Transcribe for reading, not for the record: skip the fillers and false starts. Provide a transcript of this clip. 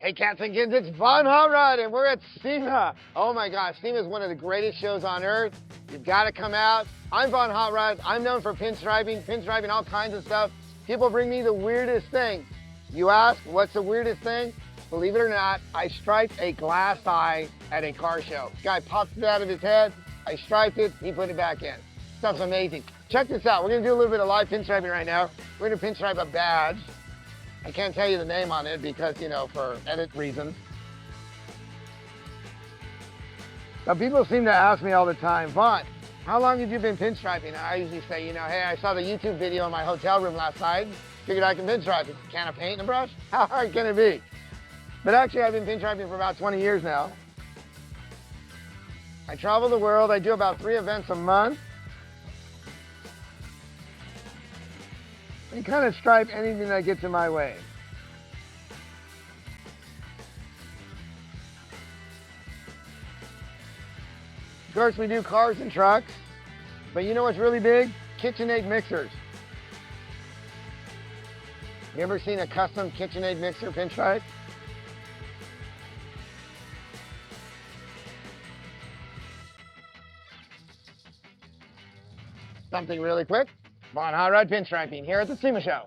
Hey cats and kids, it's Von Hot Rod and we're at SEMA. Oh my gosh, SEMA is one of the greatest shows on earth. You've got to come out. I'm Von Hot Rod. I'm known for pinstriping all kinds of stuff. People bring me the weirdest thing. You ask, what's the weirdest thing? Believe it or not, I striped a glass eye at a car show. Guy popped it out of his head. I striped it, he put it back in. Stuff's amazing. Check this out. We're gonna do a little bit of live pinstriping right now. We're gonna pinstripe a badge. I can't tell you the name on it because, you know, for edit reasons. Now, people seem to ask me all the time, Vaughn, how long have you been pinstriping? I usually say, you know, hey, I saw the YouTube video in my hotel room last night. Figured I can pinstripe. A can of paint and a brush? How hard can it be? But actually, I've been pinstriping for about 20 years now. I travel the world. I do about 3 events a month. And kind of stripe anything that gets in my way. Of course, we do cars and trucks, but you know what's really big? KitchenAid mixers. You ever seen a custom KitchenAid mixer pinstripe? Something really quick. Von Hot Rod pinstriping here at the SEMA Show.